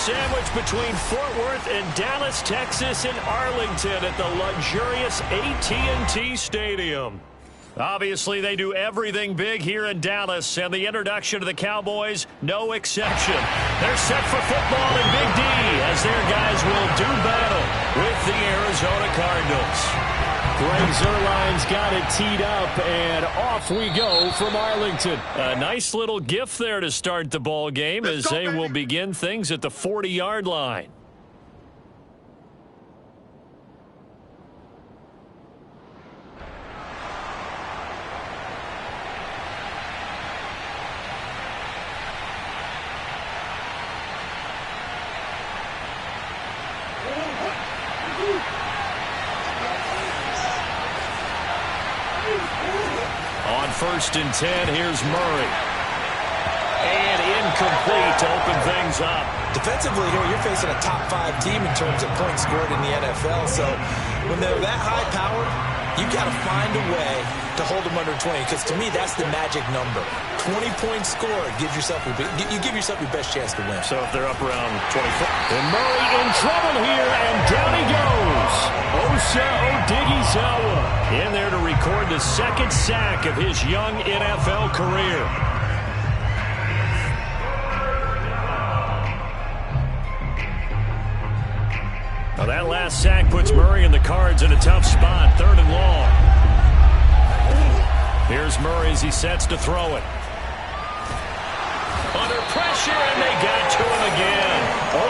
sandwiched between Fort Worth and Dallas, Texas, and Arlington at the luxurious AT&T Stadium. Obviously, they do everything big here in Dallas, and the introduction to the Cowboys, no exception. They're set for football in Big D as their guys will do battle with the Arizona Cardinals. Greg Zuerlein's got it teed up, and off we go from Arlington. A nice little gift there to start the ball game as they will begin things at the 40-yard line. First and 10, here's Murray. And incomplete to open things up. Defensively here, you're facing a top-5 team in terms of points scored in the NFL. So when they're that high-powered, you've got to find a way to hold them under 20. Because to me, that's the magic number. 20 points scored gives yourself you give yourself your best chance to win. So if they're up around 24. And Murray in trouble here, and down he goes. Osa Odighizuwa in there to record the second sack of his young NFL career. Now that last sack puts Murray and the Cards in a tough spot, 3rd and long. Here's Murray as he sets to throw it. Under pressure, and they got to him again.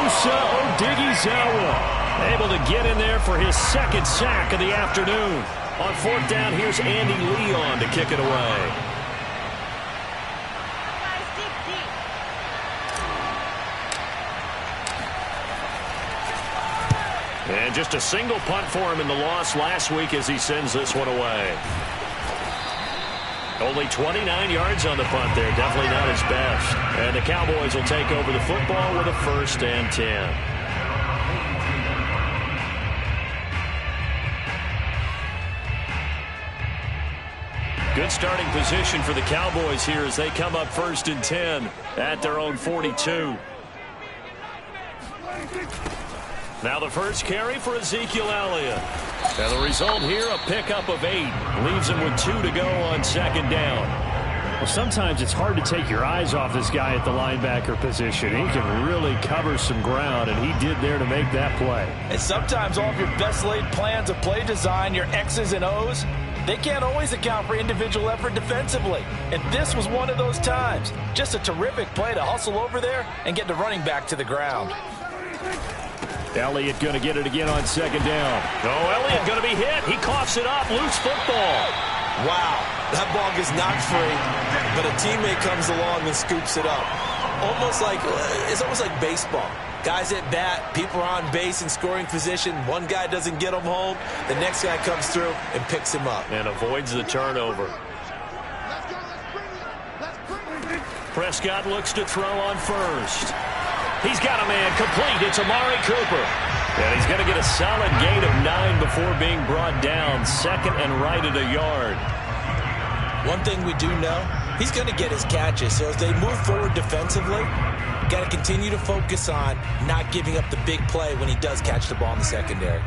Osa Odighizuwa able to get in there for his second sack of the afternoon. On 4th down, here's Andy Leon to kick it away. And just a single punt for him in the loss last week as he sends this one away. Only 29 yards on the punt there. Definitely not his best. And the Cowboys will take over the football with a 1st and 10. Good starting position for the Cowboys here as they come up 1st and 10 at their own 42. Now the first carry for Ezekiel Elliott. And the result here, a pickup of 8. Leaves him with 2 to go on 2nd down. Well, sometimes it's hard to take your eyes off this guy at the linebacker position. He can really cover some ground, and he did there to make that play. And sometimes all of your best laid plans of play design, your X's and O's, they can't always account for individual effort defensively. And this was one of those times. Just a terrific play to hustle over there and get the running back to the ground. Elliott going to get it again on 2nd down. Oh, Elliott going to be hit. He coughs it up. Loose football. Wow. That ball gets knocked free, but a teammate comes along and scoops it up. It's almost like baseball. Guys at bat, people are on base in scoring position. One guy doesn't get him home. The next guy comes through and picks him up. And avoids the turnover. Prescott looks to throw on 1st. He's got a man complete. It's Amari Cooper. And he's going to get a solid gain of 9 before being brought down. 2nd and right at a yard. One thing we do know, he's going to get his catches. So as they move forward defensively, you got to continue to focus on not giving up the big play when he does catch the ball in the secondary.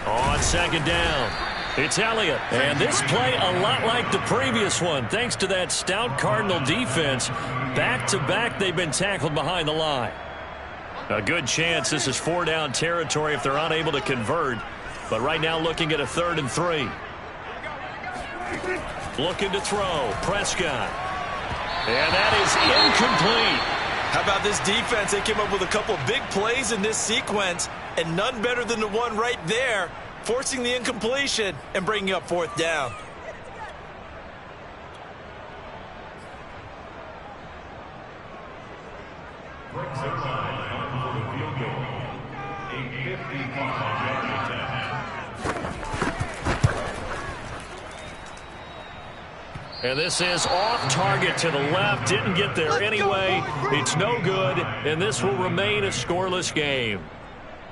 On 2nd down, it's Elliott. And this play a lot like the previous one. Thanks to that stout Cardinal defense, back-to-back they've been tackled behind the line. A good chance this is 4-down territory if they're unable to convert. But right now looking at a 3rd and 3. Looking to throw. Prescott. And that is incomplete. How about this defense? They came up with a couple of big plays in this sequence, and none better than the one right there, forcing the incompletion and bringing up 4th down. And this is off target to the left. Didn't get there anyway. It's no good, and this will remain a scoreless game.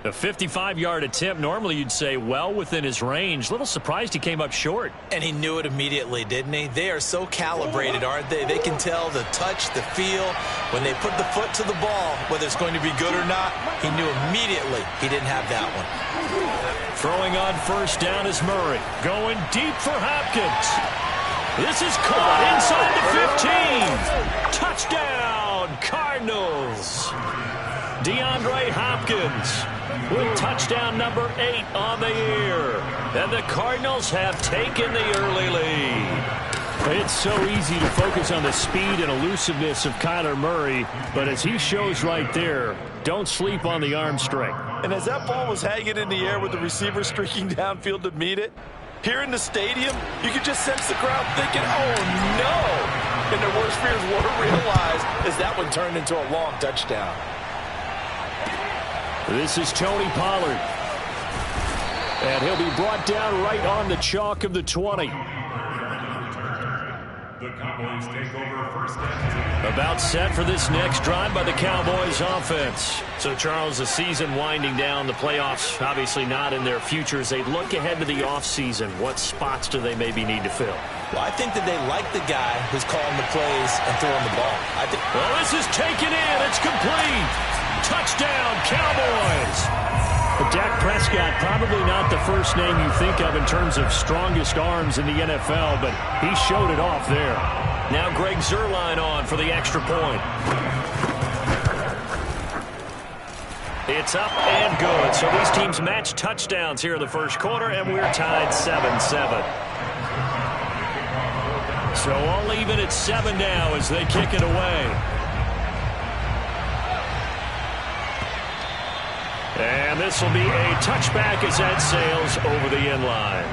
A 55-yard attempt, normally you'd say well within his range. Little surprised he came up short. And he knew it immediately, didn't he? They are so calibrated, aren't they? They can tell the touch, the feel. When they put the foot to the ball, whether it's going to be good or not, he knew immediately he didn't have that one. Throwing on first down is Murray. Going deep for Hopkins. This is caught inside the 15. Touchdown, Cardinals. DeAndre Hopkins with touchdown number 8 on the year. And the Cardinals have taken the early lead. It's so easy to focus on the speed and elusiveness of Kyler Murray, but as he shows right there, don't sleep on the arm strength. And as that ball was hanging in the air with the receiver streaking downfield to meet it, here in the stadium, you could just sense the crowd thinking, oh no! And their worst fears were realized as that one turned into a long touchdown. This is Tony Pollard. And he'll be brought down right on the chalk of the 20. The Cowboys take over first down. About set for this next drive by the Cowboys offense. So, Charles, the season winding down, the playoffs obviously not in their futures. They look ahead to the offseason. What spots do they maybe need to fill? Well, I think that they like the guy who's calling the plays and throwing the ball. Well, this is taken in. It's complete. Touchdown, Cowboys. But Dak Prescott, probably not the first name you think of in terms of strongest arms in the NFL, but he showed it off there. Now Greg Zuerlein on for the extra point. It's up and good. So these teams match touchdowns here in the first quarter, and we're tied 7-7. So all even at 7 now as they kick it away. And this will be a touchback as that sails over the end line.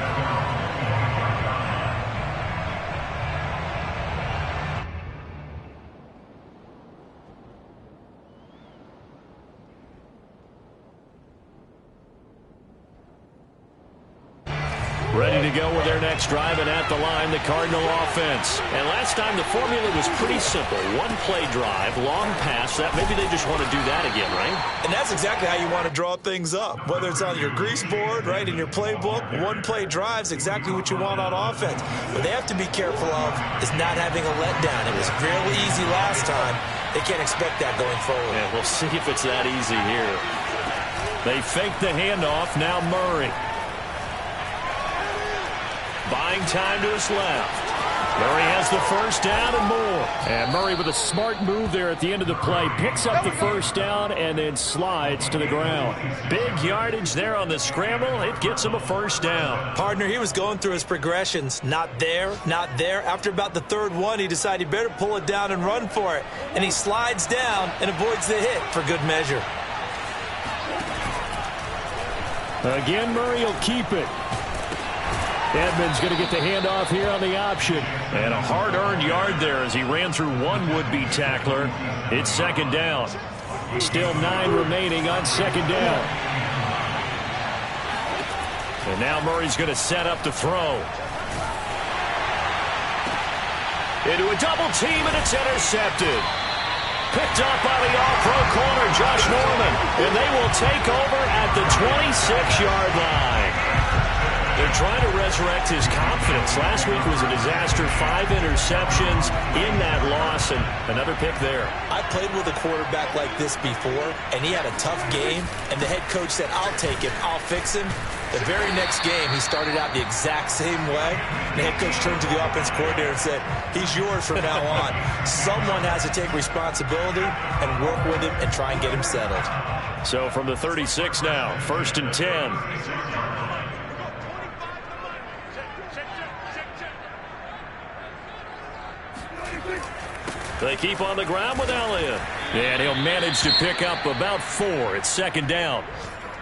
Ready to go with their next drive, and at the line, the Cardinal offense. And last time, the formula was pretty simple. One-play drive, long pass. That maybe they just want to do that again, right? And that's exactly how you want to draw things up. Whether it's on your grease board, right, in your playbook, one-play drive is exactly what you want on offense. What they have to be careful of is not having a letdown. It was fairly easy last time. They can't expect that going forward. Yeah, we'll see if it's that easy here. They fake the handoff. Now Murray. Buying time to his left. Murray has the first down and more. And Murray with a smart move there at the end of the play. Picks up the first down and then slides to the ground. Big yardage there on the scramble. It gets him a first down. Partner, he was going through his progressions. Not there, not there. After about the third one, he decided he better pull it down and run for it. And he slides down and avoids the hit for good measure. Again, Murray will keep it. Edmonds going to get the handoff here on the option. And a hard-earned yard there as he ran through one would-be tackler. It's second down. Still 9 remaining on second down. And now Murray's going to set up to throw. Into a double team, and it's intercepted. Picked up by the all-pro corner, Josh Norman. And they will take over at the 26-yard line. They're trying to resurrect his confidence. Last week was a disaster. 5 interceptions in that loss, and another pick there. I played with a quarterback like this before, and he had a tough game, and the head coach said, I'll take him, I'll fix him. The very next game, he started out the exact same way. The head coach turned to the offense coordinator and said, he's yours from now on. Someone has to take responsibility and work with him and try and get him settled. So from the 36 now, 1st and 10. They keep on the ground with Elliott. And he'll manage to pick up about 4. It's second down.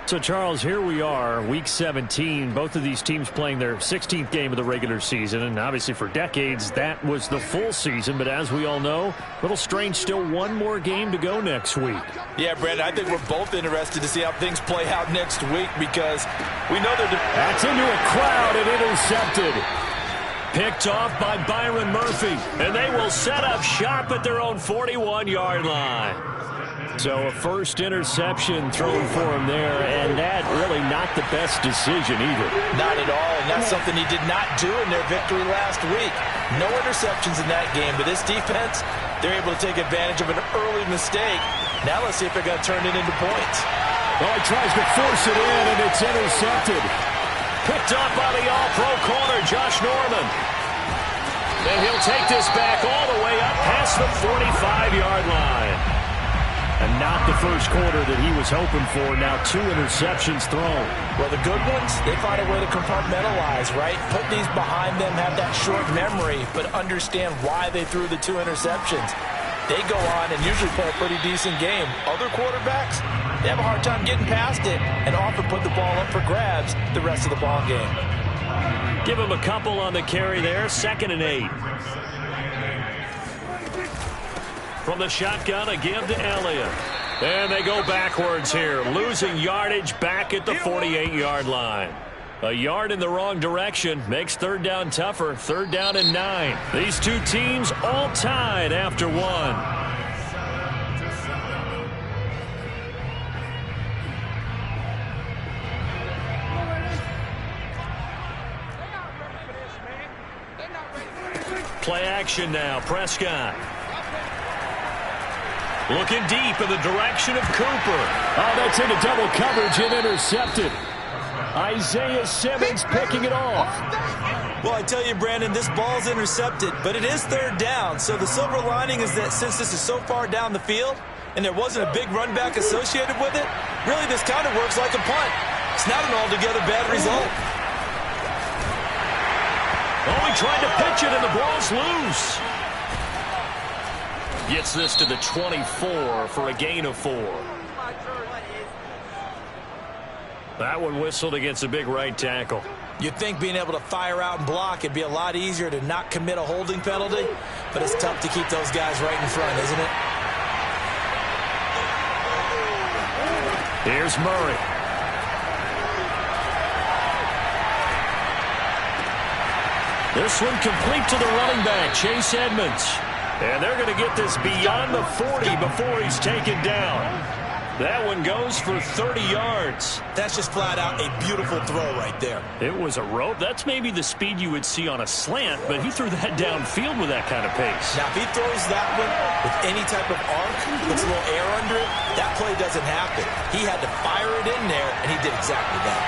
So, Charles, here we are, Week 17. Both of these teams playing their 16th game of the regular season. And obviously for decades, that was the full season. But as we all know, a little strange, still one more game to go next week. Yeah, Brandon, I think we're both interested to see how things play out next week because we know they're... That's into a crowd and intercepted. Picked off by Byron Murphy. And they will set up shop at their own 41-yard line. So a first interception thrown for him there, and that really not the best decision either. Not at all, and that's something he did not do in their victory last week. No interceptions in that game, but this defense, they're able to take advantage of an early mistake. Now let's see if they're going to turn it into points. Oh, he tries to force it in, and it's intercepted. Picked up by the all-pro corner, Josh Norman. And he'll take this back all the way up past the 45-yard line. And not the first quarter that he was hoping for. Now 2 interceptions thrown. Well, the good ones, they find a way to compartmentalize, right? Put these behind them, have that short memory, but understand why they threw the 2 interceptions. They go on and usually play a pretty decent game. Other quarterbacks, they have a hard time getting past it and often put the ball up for grabs the rest of the ball game. Give him a couple on the carry there. 2nd and 8. From the shotgun, a give to Elliott. And they go backwards here, losing yardage back at the 48-yard line. A yard in the wrong direction makes 3rd down tougher. 3rd down and 9. These two teams all tied after 1. Play action now, Prescott. Looking deep in the direction of Cooper. Oh, that's into double coverage and intercepted. Isaiah Simmons picking it off. Well, I tell you, Brandon, this ball's intercepted, but it is 3rd down. So the silver lining is that since this is so far down the field and there wasn't a big run back associated with it, really this kind of works like a punt. It's not an altogether bad result. Oh, he tried to pitch it and the ball's loose. Gets this to the 24 for a gain of 4. That one whistled against a big right tackle. You'd think being able to fire out and block, it'd be a lot easier to not commit a holding penalty, but it's tough to keep those guys right in front, isn't it? Here's Murray. This one complete to the running back, Chase Edmonds. And they're going to get this beyond the 40 before he's taken down. That one goes for 30 yards. That's just flat out a beautiful throw right there. It was a rope. That's maybe the speed you would see on a slant, but he threw that downfield with that kind of pace. Now, if he throws that one with any type of arc, puts a little air under it, that play doesn't happen. He had to fire it in there, and he did exactly that.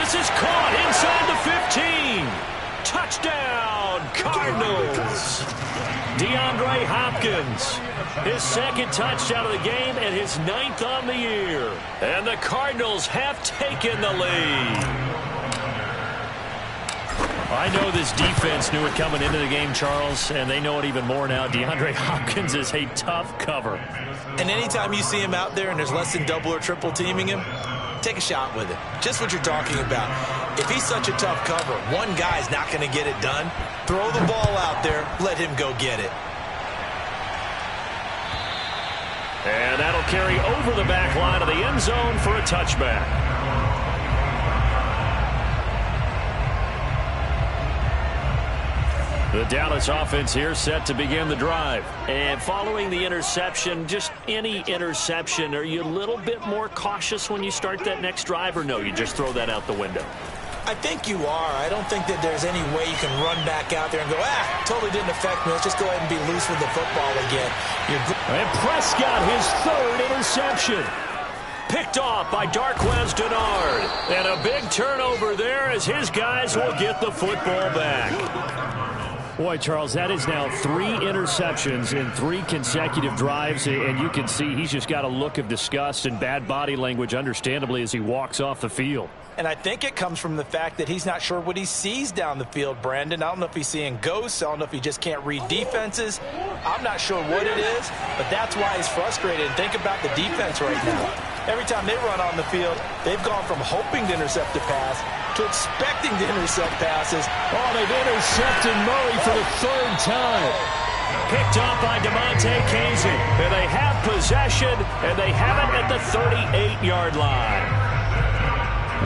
This is caught inside the 15. Touchdown, Cardinals. DeAndre Hopkins, his 2nd touchdown of the game and his 9th on the year. And the Cardinals have taken the lead. I know this defense knew it coming into the game, Charles, and they know it even more now. DeAndre Hopkins is a tough cover. And anytime you see him out there and there's less than double or triple teaming him, take a shot with it. Just what you're talking about. If he's such a tough cover, one guy's not going to get it done. Throw the ball out there. Let him go get it. And that'll carry over the back line of the end zone for a touchback. The Dallas offense here set to begin the drive. And following the interception, just any interception, are you a little bit more cautious when you start that next drive, or no, you just throw that out the window? I think you are. I don't think that there's any way you can run back out there and go, totally didn't affect me. Let's just go ahead and be loose with the football again. And Prescott, his 3rd interception. Picked off by Darqueze Dennard. And a big turnover there as his guys will get the football back. Boy, Charles, that is now 3 interceptions in 3 consecutive drives, and you can see he's just got a look of disgust and bad body language, understandably, as he walks off the field. And I think it comes from the fact that he's not sure what he sees down the field, Brandon. I don't know if he's seeing ghosts. I don't know if he just can't read defenses. I'm not sure what it is, but that's why he's frustrated. And think about the defense right now. Every time they run on the field, they've gone from hoping to intercept a pass to expecting to intercept passes. Oh, they've intercepted Murray for the 3rd time. Picked up by DeMonte Casey. And they have possession, and they have it at the 38-yard line.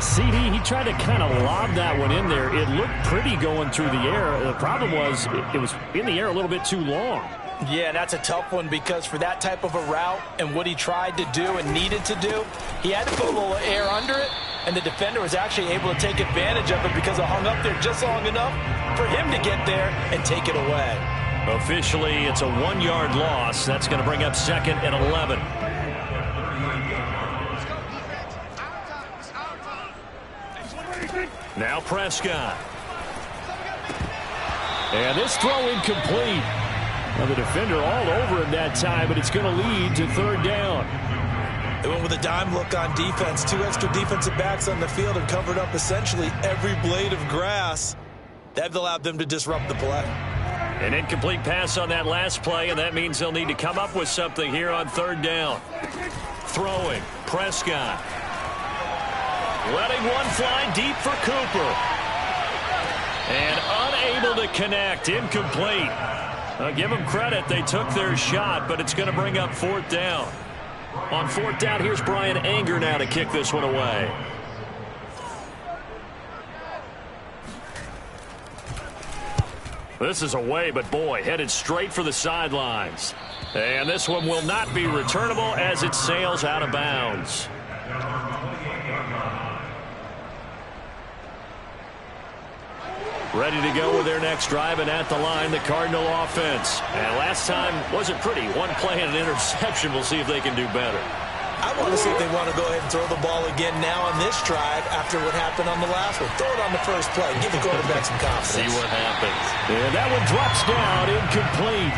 CD, he tried to kind of lob that one in there. It looked pretty going through the air. The problem was it was in the air a little bit too long. Yeah, that's a tough one because for that type of a route and what he tried to do and needed to do, he had to put a little air under it, and the defender was actually able to take advantage of it because it hung up there just long enough for him to get there and take it away. Officially, it's a 1-yard loss. That's going to bring up 2nd and 11. Now Prescott. And this throw incomplete. Well, the defender all over him that time, but it's going to lead to 3rd down. They went with a dime look on defense. 2 extra defensive backs on the field and covered up essentially every blade of grass. That allowed them to disrupt the play. An incomplete pass on that last play, and that means they'll need to come up with something here on 3rd down. Throwing, Prescott. Letting one fly deep for Cooper. And unable to connect, incomplete. I'll give them credit, they took their shot, but it's going to bring up 4th down. On 4th down, here's Brian Anger now to kick this one away. This is away, but boy, headed straight for the sidelines. And this one will not be returnable as it sails out of bounds. Ready to go with their next drive, and at the line, the Cardinal offense. And last time wasn't pretty. 1 play and an interception. We'll see if they can do better. I want to see if they want to go ahead and throw the ball again now on this drive after what happened on the last one. Throw it on the first play. Give the quarterback some confidence. See what happens. And that one drops down, incomplete.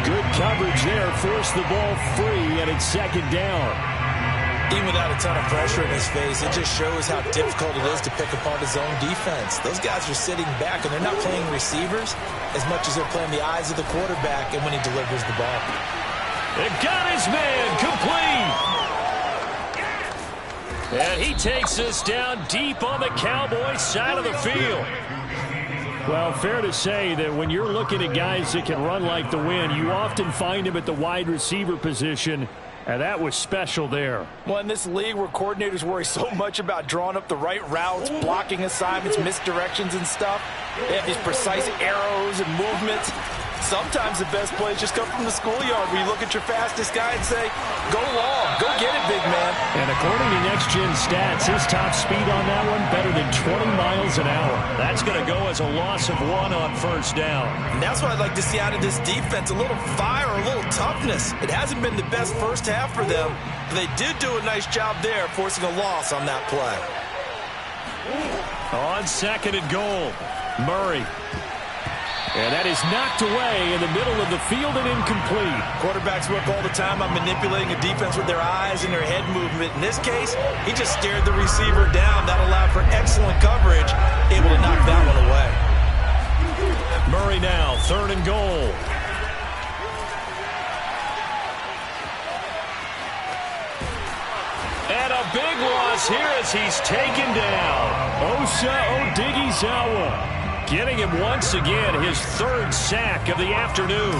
Good coverage there. Forced the ball free, and it's 2nd down. Even without a ton of pressure in his face, it just shows how difficult it is to pick apart his own defense. Those guys are sitting back, and they're not playing receivers as much as they're playing the eyes of the quarterback and when he delivers the ball. It got his man complete. And he takes us down deep on the Cowboys side of the field. Well, fair to say that when you're looking at guys that can run like the wind, you often find them at the wide receiver position. And that was special there. Well, in this league where coordinators worry so much about drawing up the right routes, blocking assignments, misdirections and stuff, they have these precise arrows and movements. Sometimes the best plays just come from the schoolyard where you look at your fastest guy and say, go long, go get it, big man. And according to Next Gen Stats, his top speed on that one better than 20 miles an hour. That's going to go as a loss of 1 on 1st down. And that's what I'd like to see out of this defense, a little fire, a little toughness. It hasn't been the best first half for them, but they did do a nice job there forcing a loss on that play. On 2nd and goal, Murray. And that is knocked away in the middle of the field and incomplete. Quarterbacks work all the time on manipulating a defense with their eyes and their head movement. In this case, he just stared the receiver down. That allowed for excellent coverage, able to knock that one away. Murray now, 3rd and goal. And a big loss here as he's taken down. Osa Odighizuwa. Getting him once again, his 3rd sack of the afternoon.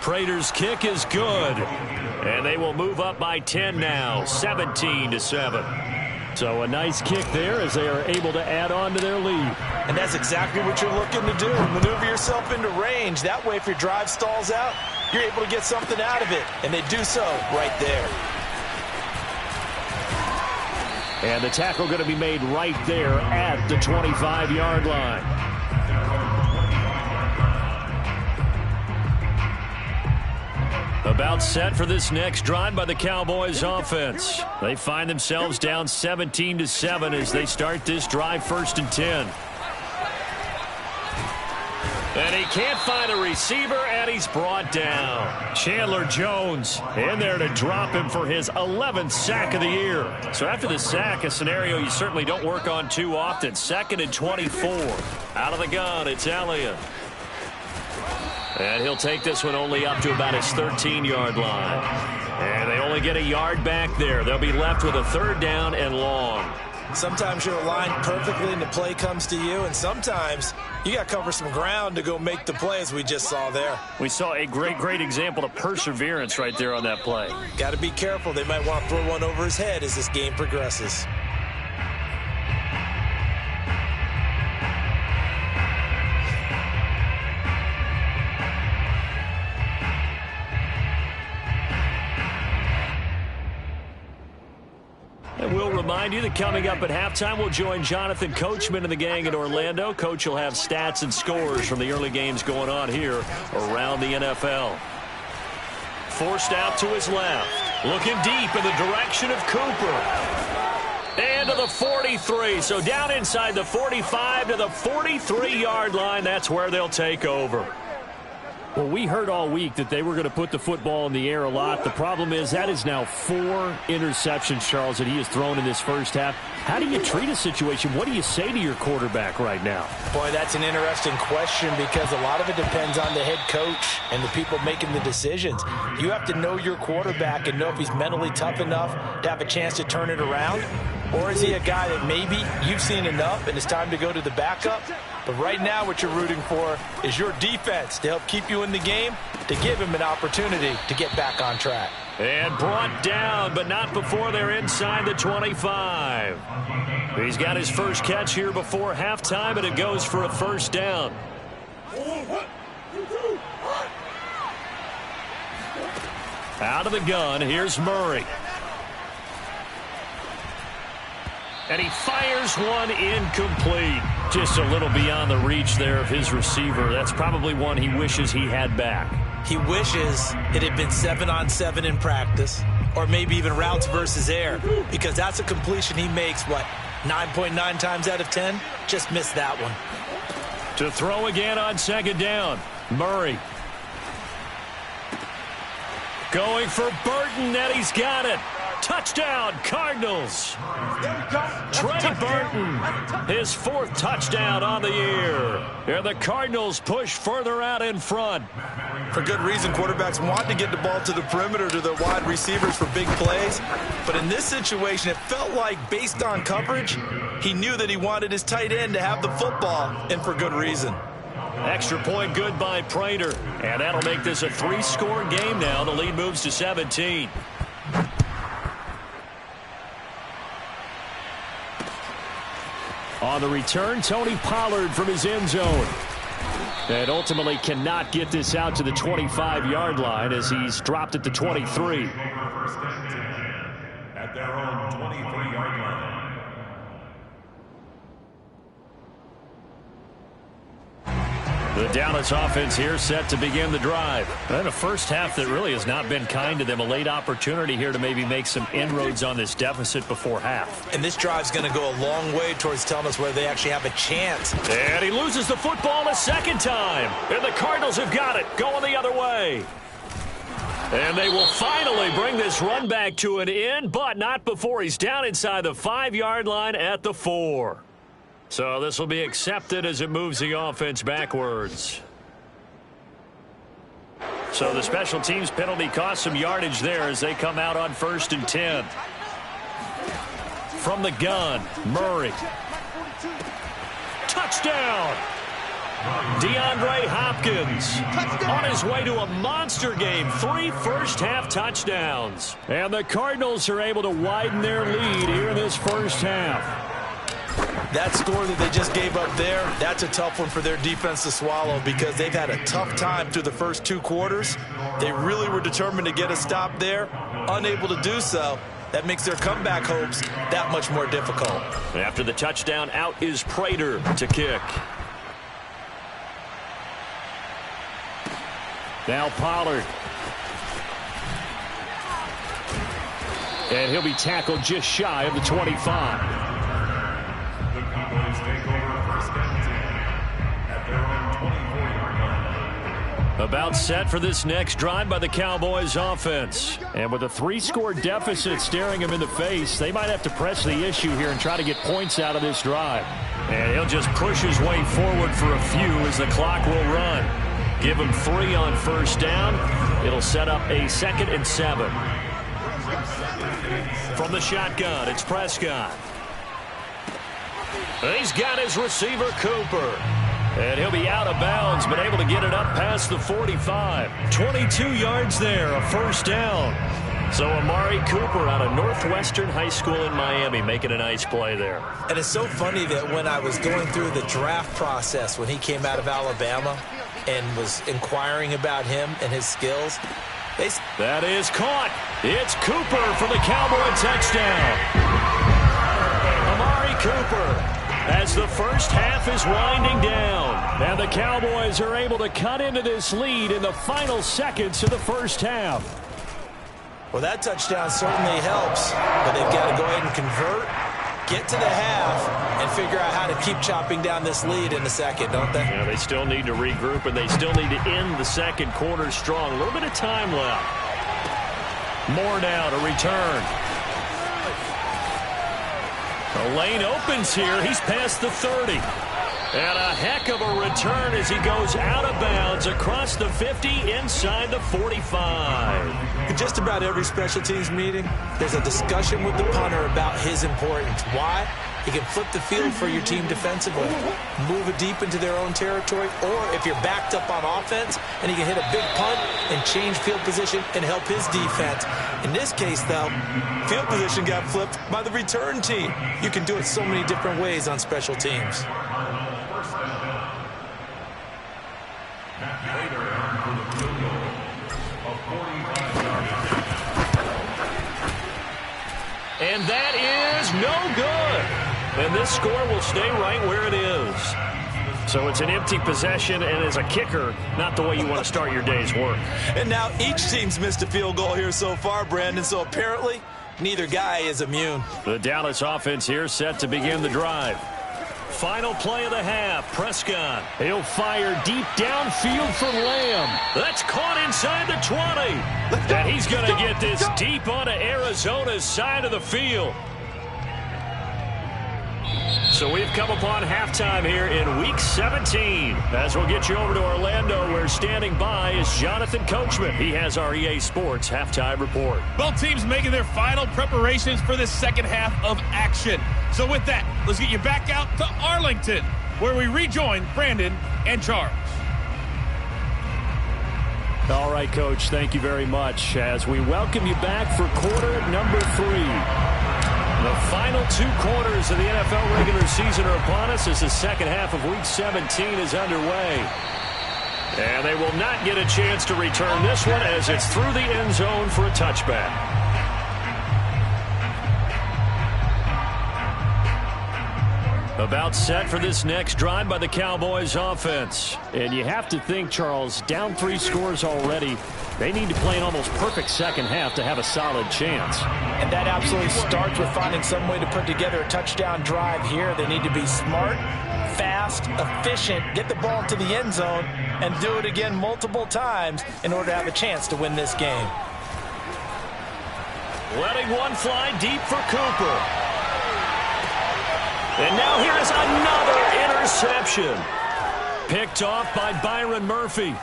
Prater's kick is good. And they will move up by 10 now, 17-7. So a nice kick there as they are able to add on to their lead. And that's exactly what you're looking to do. Maneuver yourself into range. That way, if your drive stalls out, you're able to get something out of it. And they do so right there. And the tackle going to be made right there at the 25-yard line. About set for this next drive by the Cowboys offense. They find themselves down 17-7 as they start this drive 1st and 10. And he can't find a receiver, and he's brought down. Chandler Jones in there to drop him for his 11th sack of the year. So after the sack, a scenario you certainly don't work on too often. 2nd and 24. Out of the gun, it's Elliott. And he'll take this one only up to about his 13-yard line. And they only get a yard back there. They'll be left with a 3rd down and long. Sometimes you're aligned perfectly and the play comes to you, and sometimes you got to cover some ground to go make the play, as we just saw there. We saw a great example of perseverance right there on that play. Got to be careful. They might want to throw one over his head as this game progresses. And we'll remind you that coming up at halftime, we'll join Jonathan Coachman and the gang in Orlando. Coach will have stats and scores from the early games going on here around the NFL. Forced out to his left. Looking deep in the direction of Cooper. And to the 43. So down inside the 45 to the 43-yard line. That's where they'll take over. Well, we heard all week that they were going to put the football in the air a lot. The problem is that is now 4 interceptions, Charles, that he has thrown in this first half. How do you treat a situation? What do you say to your quarterback right now? Boy, that's an interesting question because a lot of it depends on the head coach and the people making the decisions. You have to know your quarterback and know if he's mentally tough enough to have a chance to turn it around. Or is he a guy that maybe you've seen enough and it's time to go to the backup? But right now what you're rooting for is your defense to help keep you in the game, to give him an opportunity to get back on track. And brought down, but not before they're inside the 25. He's got his first catch here before halftime, and it goes for a first down. Out of the gun, here's Murray. And he fires one incomplete. Just a little beyond the reach there of his receiver. That's probably one he wishes he had back. He wishes it had been 7-on-7 in practice, or maybe even routes versus air, because that's a completion he makes, 9.9 times out of 10? Just missed that one. To throw again on second down, Murray. Going for Burton, and he's got it. Touchdown, Cardinals. Trey Burton, his 4th touchdown on the year. And the Cardinals push further out in front. For good reason, quarterbacks want to get the ball to the perimeter to their wide receivers for big plays. But in this situation, it felt like based on coverage, he knew that he wanted his tight end to have the football, and for good reason. Extra point good by Prater. And that'll make this a 3-score game now. The lead moves to 17. On the return, Tony Pollard from his end zone. And ultimately cannot get this out to the 25-yard line as he's dropped at the 23. At their own 23-yard line. The Dallas offense here set to begin the drive. And a first half that really has not been kind to them. A late opportunity here to maybe make some inroads on this deficit before half. And this drive's going to go a long way towards telling us where they actually have a chance. And he loses the football a second time. And the Cardinals have got it, going the other way. And they will finally bring this run back to an end, but not before he's down inside the 5-yard line at the 4. So this will be accepted as it moves the offense backwards. So the special teams penalty cost some yardage there as they come out on 1st and 10. From the gun, Murray. Touchdown! DeAndre Hopkins on his way to a monster game. 3 first-half touchdowns. And the Cardinals are able to widen their lead here in this first half. That score that they just gave up there, that's a tough one for their defense to swallow because they've had a tough time through the first 2 quarters. They really were determined to get a stop there, unable to do so. That makes their comeback hopes that much more difficult. After the touchdown, out is Prater to kick. Now Pollard. And he'll be tackled just shy of the 25. The Cowboys take over 1st and 10 at their own 24-yard line. About set for this next drive by the Cowboys offense. And with a 3-score deficit staring him in the face, they might have to press the issue here and try to get points out of this drive. And he'll just push his way forward for a few as the clock will run. Give him 3 on 1st down. It'll set up a 2nd and 7. From the shotgun, it's Prescott. He's got his receiver, Cooper. And he'll be out of bounds, but able to get it up past the 45. 22 yards there, a 1st down. So Amari Cooper out of Northwestern High School in Miami making a nice play there. And it's so funny that when I was going through the draft process when he came out of Alabama and was inquiring about him and his skills, that is caught. It's Cooper for the Cowboy touchdown. Cooper as the first half is winding down. And the Cowboys are able to cut into this lead in the final seconds of the first half. Well, that touchdown certainly helps, but they've got to go ahead and convert, get to the half, and figure out how to keep chopping down this lead in the second, don't they? Yeah, they still need to regroup, and they still need to end the second quarter strong. A little bit of time left. More now to return. The lane opens here. He's past the 30. And a heck of a return as he goes out of bounds across the 50 inside the 45. In just about every special teams meeting, there's a discussion with the punter about his importance. Why? He can flip the field for your team defensively, move it deep into their own territory, or if you're backed up on offense, and he can hit a big punt and change field position and help his defense. In this case, though, field position got flipped by the return team. You can do it so many different ways on special teams. And that is no good. And this score will stay right where it is. So it's an empty possession, and as a kicker, not the way you want to start your day's work. And now each team's missed a field goal here so far, Brandon, so apparently neither guy is immune. The Dallas offense here set to begin the drive. Final play of the half, Prescott. He'll fire deep downfield for Lamb. That's caught inside the 20. And he's going to get this deep onto Arizona's side of the field. So we've come upon halftime here in Week 17. As we'll get you over to Orlando, where standing by is Jonathan Coachman. He has our EA Sports halftime report. Both teams making their final preparations for the second half of action. So with that, let's get you back out to Arlington, where we rejoin Brandon and Charles. All right, Coach, thank you very much as we welcome you back for quarter number 3. The final 2 quarters of the NFL regular season are upon us as the second half of Week 17 is underway. And they will not get a chance to return this one as it's through the end zone for a touchback. About set for this next drive by the Cowboys offense. And you have to think, Charles, down 3 scores already. They need to play an almost perfect second half to have a solid chance. And that absolutely starts with finding some way to put together a touchdown drive here. They need to be smart, fast, efficient, get the ball into the end zone, and do it again multiple times in order to have a chance to win this game. Letting one fly deep for Cooper. And now here is another interception. Picked off by Byron Murphy.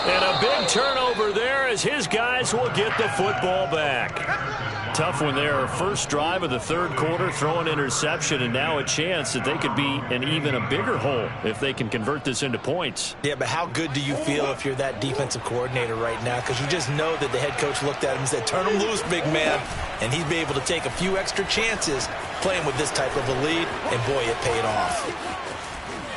And a big turnover there as his guys will get the football back. Tough one there. First drive of the third quarter, throw an interception, and now a chance that they could be in even a bigger hole if they can convert this into points. Yeah, but how good do you feel if you're that defensive coordinator right now? Because you just know that the head coach looked at him and said, turn him loose, big man. And he'd be able to take a few extra chances playing with this type of a lead, and boy, it paid off.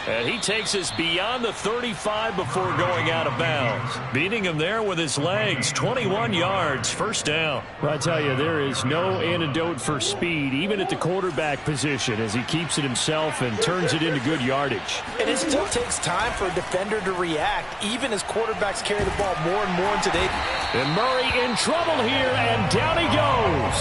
And he takes us beyond the 35 before going out of bounds. Beating him there with his legs, 21 yards, first down. Well, I tell you, there is no antidote for speed, even at the quarterback position, as he keeps it himself and turns it into good yardage. And it still takes time for a defender to react, even as quarterbacks carry the ball more and more into the... And Murray in trouble here, and down he goes.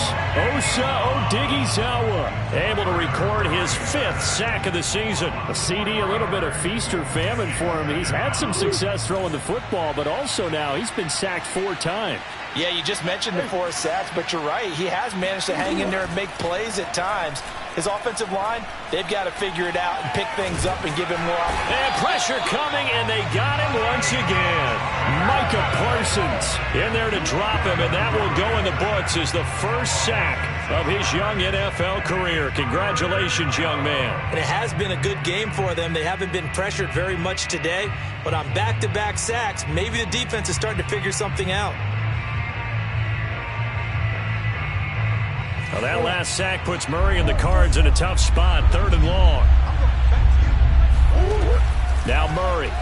Osa Odighizuwa able to record his 5th sack of the season. A CD, a little bit of feast or famine for him. He's had some success throwing the football, but also now he's been sacked 4 times. Yeah, you just mentioned the 4 sacks, but you're right. He has managed to hang in there and make plays at times. His offensive line, they've got to figure it out and pick things up and give him more. And pressure coming, and they got him once again. Micah Parsons in there to drop him, and that will go in the books as the first sack of his young NFL career. Congratulations, young man. And it has been a good game for them. They haven't been pressured very much today, but on back-to-back sacks, maybe the defense is starting to figure something out. Well, that last sack puts Murray and the Cards in a tough spot, 3rd and long. Now Murray.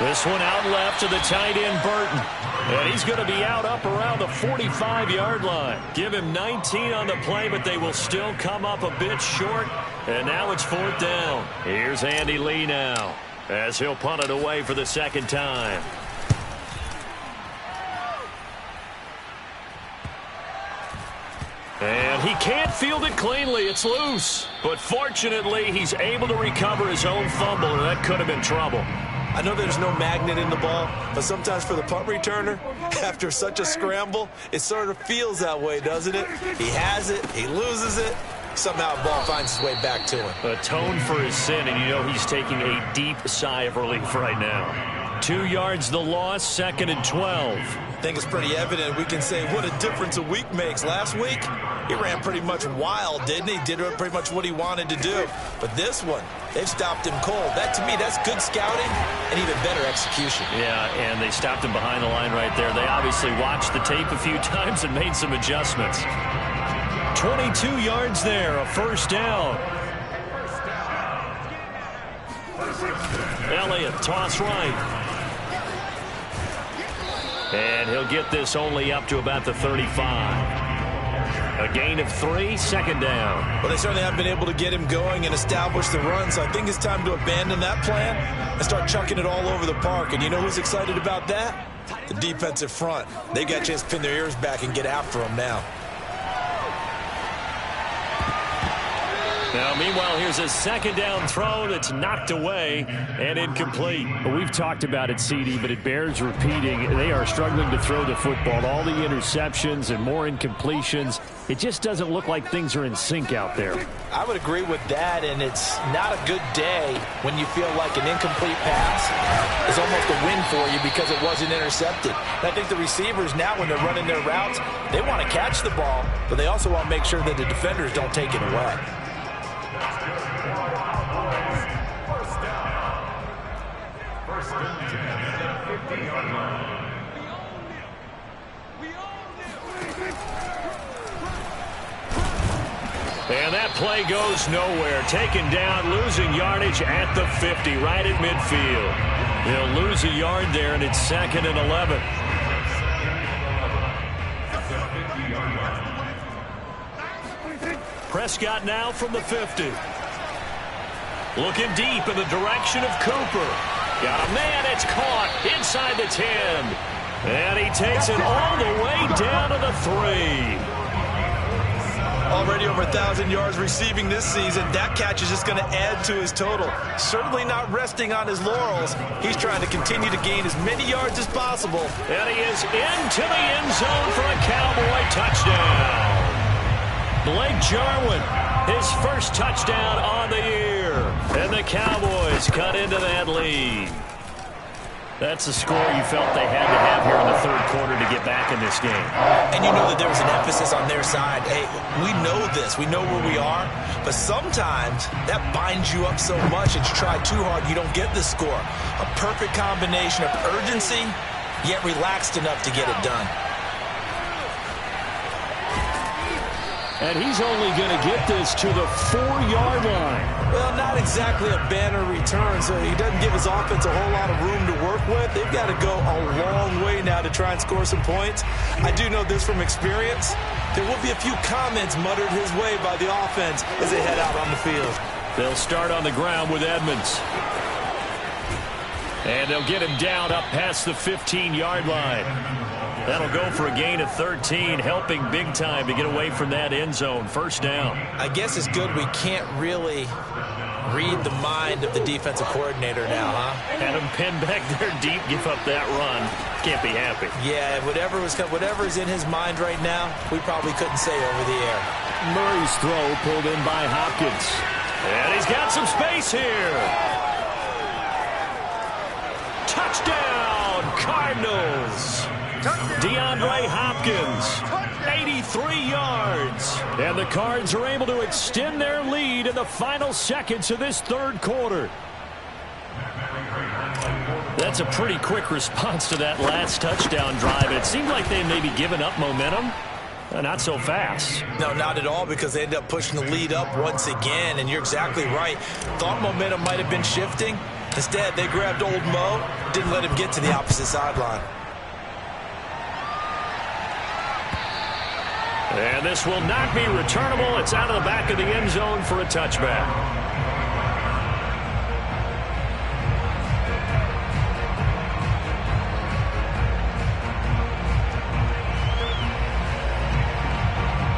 This one out left to the tight end, Burton. And he's going to be out up around the 45-yard line. Give him 19 on the play, but they will still come up a bit short. And now it's 4th down. Here's Andy Lee now, as he'll punt it away for the second time. And he can't field it cleanly. It's loose. But fortunately, he's able to recover his own fumble, and that could have been trouble. I know there's no magnet in the ball, but sometimes for the punt returner, after such a scramble, it sort of feels that way, doesn't it? He has it, he loses it, somehow the ball finds its way back to him. Atone for his sin, and you know he's taking a deep sigh of relief right now. 2 yards the loss, 2nd and 12. I think it's pretty evident. We can say what a difference a week makes. Last week, he ran pretty much wild, didn't he? Did pretty much what he wanted to do. But this one, they've stopped him cold. That, to me, that's good scouting and even better execution. Yeah, and they stopped him behind the line right there. They obviously watched the tape a few times and made some adjustments. 22 yards there, a 1st down. Elliott, toss right. And he'll get this only up to about the 35. A gain of 3, 2nd down. Well, they certainly haven't been able to get him going and establish the run, so I think it's time to abandon that plan and start chucking it all over the park. And you know who's excited about that? The defensive front. They got a chance to pin their ears back and get after him now. Now, meanwhile, here's a 2nd down throw that's knocked away and incomplete. Well, we've talked about it, CD, but it bears repeating. They are struggling to throw the football. All the interceptions and more incompletions. It just doesn't look like things are in sync out there. I would agree with that, and it's not a good day when you feel like an incomplete pass is almost a win for you because it wasn't intercepted. And I think the receivers now, when they're running their routes, they want to catch the ball, but they also want to make sure that the defenders don't take it away. And that play goes nowhere. Taken down, losing yardage at the 50, right at midfield. They'll lose a yard there, and it's 2nd and 11. Prescott now from the 50. Looking deep in the direction of Cooper. Got a man, it's caught inside the 10. And he takes it all the way down to the 3. Already over 1,000 yards receiving this season. That catch is just going to add to his total. Certainly not resting on his laurels. He's trying to continue to gain as many yards as possible. And he is into the end zone for a Cowboy touchdown. Blake Jarwin, his first touchdown on the year. And the Cowboys cut into that lead. That's the score you felt they had to have here in the 3rd quarter to get back in this game. And you know that there was an emphasis on their side. Hey, we know this. We know where we are. But sometimes that binds you up so much that you try too hard, you don't get the score. A perfect combination of urgency, yet relaxed enough to get it done. And he's only going to get this to the 4-yard line. Well, not exactly a banner return, so he doesn't give his offense a whole lot of room to work with. They've got to go a long way now to try and score some points. I do know this from experience. There will be a few comments muttered his way by the offense as they head out on the field. They'll start on the ground with Edmonds. And they'll get him down up past the 15-yard line. That'll go for a gain of 13, helping big time to get away from that end zone. 1st down. I guess it's good we can't really read the mind of the defensive coordinator now, huh? Had him pinned back there deep, give up that run. Can't be happy. Yeah, whatever's in his mind right now, we probably couldn't say over the air. Murray's throw pulled in by Hopkins. And he's got some space here. Touchdown, Cardinals. DeAndre Hopkins, 83 yards. And the Cards are able to extend their lead in the final seconds of this 3rd quarter. That's a pretty quick response to that last touchdown drive. It seemed like they may be giving up momentum. Not so fast. No, not at all, because they ended up pushing the lead up once again, and you're exactly right. Thought momentum might have been shifting. Instead, they grabbed old Mo, didn't let him get to the opposite sideline. And this will not be returnable. It's out of the back of the end zone for a touchback.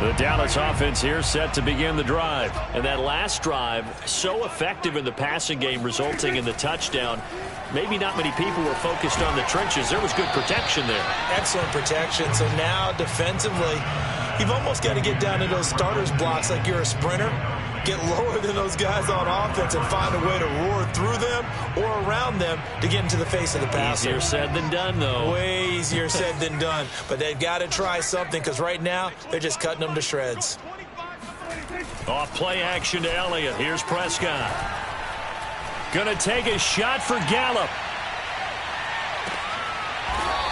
The Dallas offense here set to begin the drive. And that last drive, so effective in the passing game, resulting in the touchdown. Maybe not many people were focused on the trenches. There was good protection there. Excellent protection. So now defensively, you've almost got to get down to those starters blocks like you're a sprinter. Get lower than those guys on offense and find a way to roar through them or around them to get into the face of the passer. Easier said than done, though. Way easier said than done. But they've got to try something because right now they're just cutting them to shreds. Off play action to Elliott. Here's Prescott. Going to take a shot for Gallup.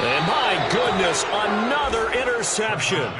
And my goodness, another interception.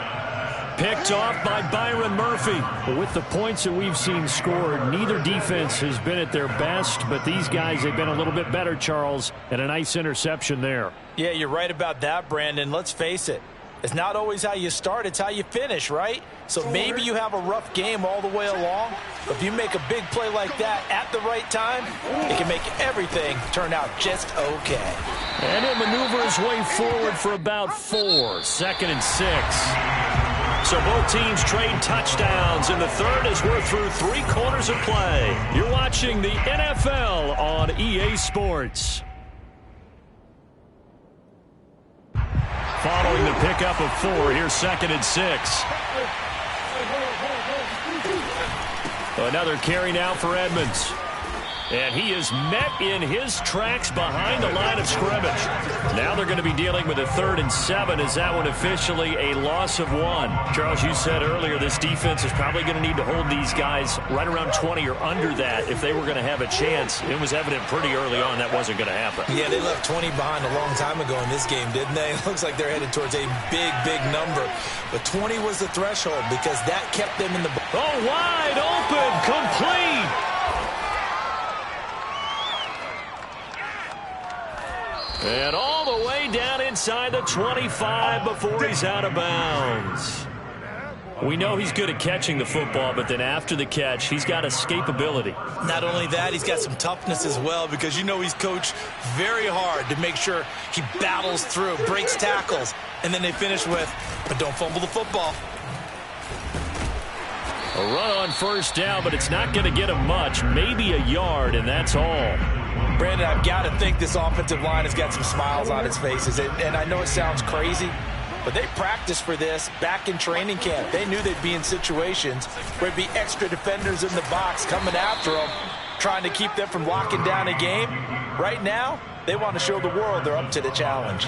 Picked off by Byron Murphy. With the points that we've seen scored, neither defense has been at their best, but these guys have been a little bit better, Charles, and a nice interception there. Yeah, you're right about that, Brandon. Let's face it. It's not always how you start, it's how you finish, right? So maybe you have a rough game all the way along, but if you make a big play like that at the right time, it can make everything turn out just okay. And he'll maneuver his way forward for about 4. 2nd and 6. So both teams trade touchdowns in the third as we're through 3 quarters of play. You're watching the NFL on EA Sports. Following the pickup of 4, here's 2nd and 6. Another carry now for Edmonds. And he is met in his tracks behind the line of scrimmage. Now they're going to be dealing with a 3rd and 7. Is that one officially a loss of 1? Charles, you said earlier this defense is probably going to need to hold these guys right around 20 or under that if they were going to have a chance. It was evident pretty early on that wasn't going to happen. Yeah, they left 20 behind a long time ago in this game, didn't they? It looks like they're headed towards a big, big number. But 20 was the threshold because that kept them in the... Oh, wide open, complete. And all the way down inside the 25 before he's out of bounds. We know he's good at catching the football, but then after the catch, he's got escapability. Not only that, he's got some toughness as well because you know he's coached very hard to make sure he battles through, breaks tackles, and then they finish with, but don't fumble the football. A run on 1st down, but it's not going to get him much, maybe a yard, and that's all. Brandon, I've got to think this offensive line has got some smiles on its faces. And I know it sounds crazy, but they practiced for this back in training camp. They knew they'd be in situations where there'd be extra defenders in the box coming after them, trying to keep them from locking down a game. Right now, they want to show the world they're up to the challenge.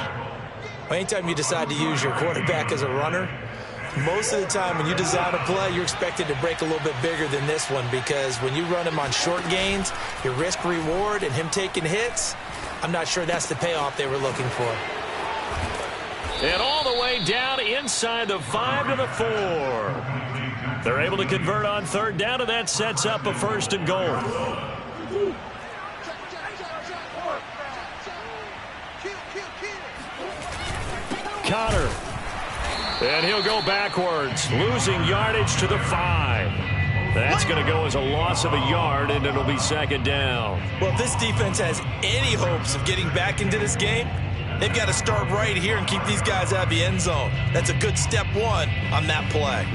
Well, anytime you decide to use your quarterback as a runner, most of the time when you design a play, you're expected to break a little bit bigger than this one because when you run him on short gains, your risk-reward and him taking hits, I'm not sure that's the payoff they were looking for. And all the way down inside the 5 to the 4. They're able to convert on 3rd down, and that sets up a 1st and goal. Connor. And he'll go backwards, losing yardage to the 5. That's going to go as a loss of a yard, and it'll be 2nd down. Well, if this defense has any hopes of getting back into this game, they've got to start right here and keep these guys out of the end zone. That's a good step 1 on that play.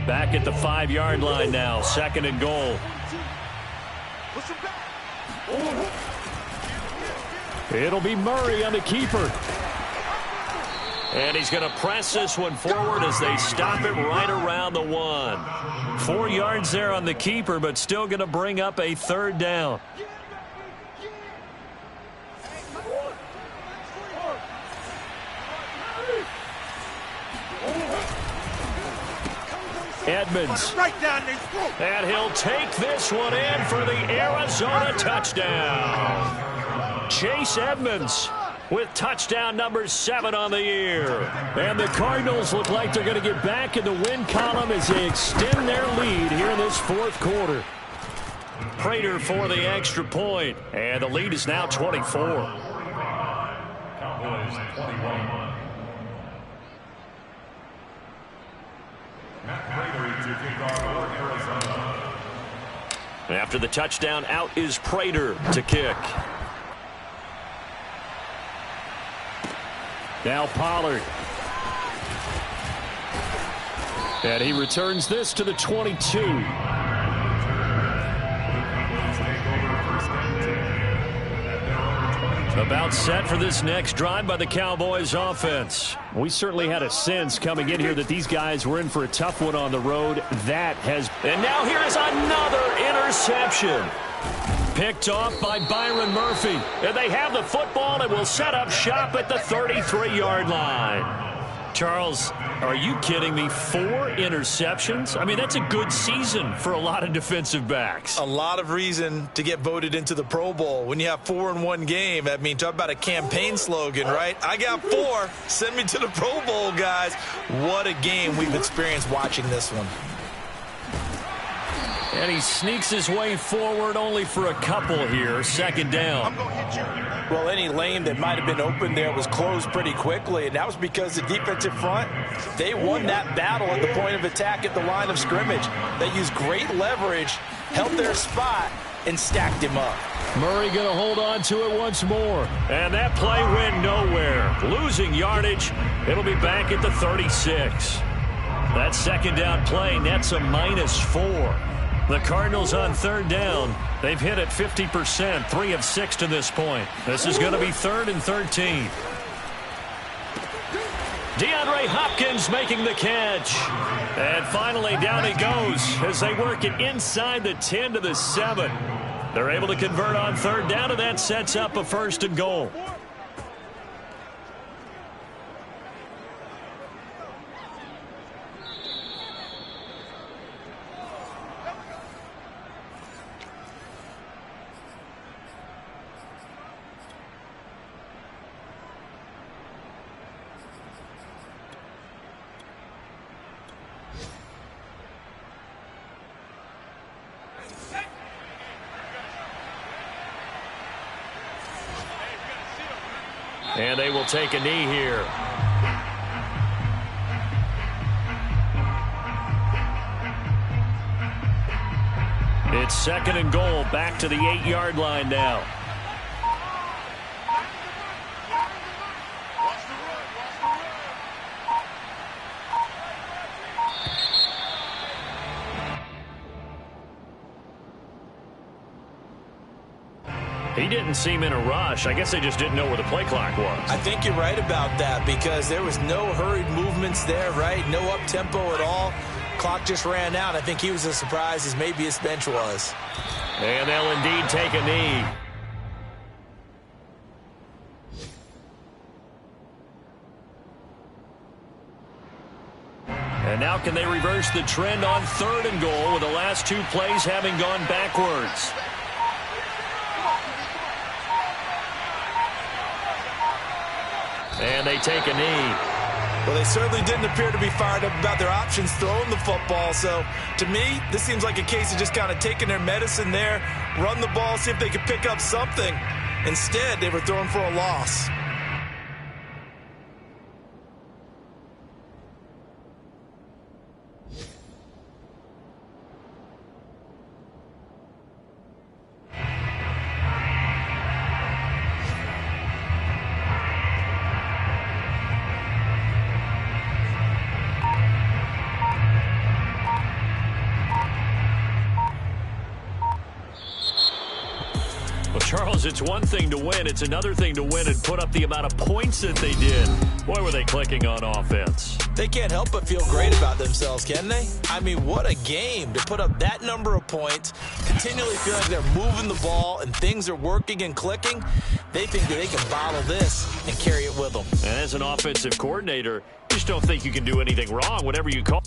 Back at the 5-yard line now, 2nd and goal. It'll be Murray on the keeper. And he's going to press this one forward as they stop it right around the 1. 4 yards there on the keeper, but still going to bring up a 3rd down. Edmonds. And he'll take this one in for the Arizona touchdown. Chase Edmonds with touchdown number 7 on the year. And the Cardinals look like they're going to get back in the win column as they extend their lead here in this 4th quarter. Prater for the extra point, and the lead is now 24. Cowboys 21. Matt Prater to kick off for Arizona. After the touchdown, out is Prater to kick. Now Pollard. And he returns this to the 22. About set for this next drive by the Cowboys offense. We certainly had a sense coming in here that these guys were in for a tough one on the road. And now here is another interception. Picked off by Byron Murphy. And they have the football and will set up shop at the 33-yard line. Charles, are you kidding me? 4 interceptions? I mean, that's a good season for a lot of defensive backs. A lot of reason to get voted into the Pro Bowl. When you have 4 in one game, I mean, talk about a campaign slogan, right? I got 4. Send me to the Pro Bowl, guys. What a game we've experienced watching this one. And he sneaks his way forward only for a couple here. Second down. Well, any lane that might have been open there was closed pretty quickly, and that was because the defensive front, they won that battle at the point of attack at the line of scrimmage. They used great leverage, held their spot, and stacked him up. Murray going to hold on to it once more. And that play went nowhere. Losing yardage. It'll be back at the 36. That second down play nets a -4. The Cardinals on third down. They've hit it 50%, 3 of 6 to this point. This is going to be 3rd and 13. DeAndre Hopkins making the catch. And finally down he goes as they work it inside the 10 to the 7. They're able to convert on third down, and that sets up a 1st and goal. And they will take a knee here. It's 2nd and goal, back to the 8-yard line now. He didn't seem in a rush. I guess they just didn't know where the play clock was. I think you're right about that because there was no hurried movements there, right? No up-tempo at all. Clock just ran out. I think he was as surprised as maybe his bench was. And they'll indeed take a knee. And now can they reverse the trend on 3rd and goal with the last 2 plays having gone backwards? And they take a knee. Well, they certainly didn't appear to be fired up about their options throwing the football. So, to me, this seems like a case of just kind of taking their medicine there, run the ball, see if they could pick up something. Instead, they were throwing for a loss. Charles, it's one thing to win. It's another thing to win and put up the amount of points that they did. Boy, were they clicking on offense. They can't help but feel great about themselves, can they? I mean, what a game to put up that number of points, continually feel like they're moving the ball and things are working and clicking. They think that they can bottle this and carry it with them. And as an offensive coordinator, you just don't think you can do anything wrong, whatever you call.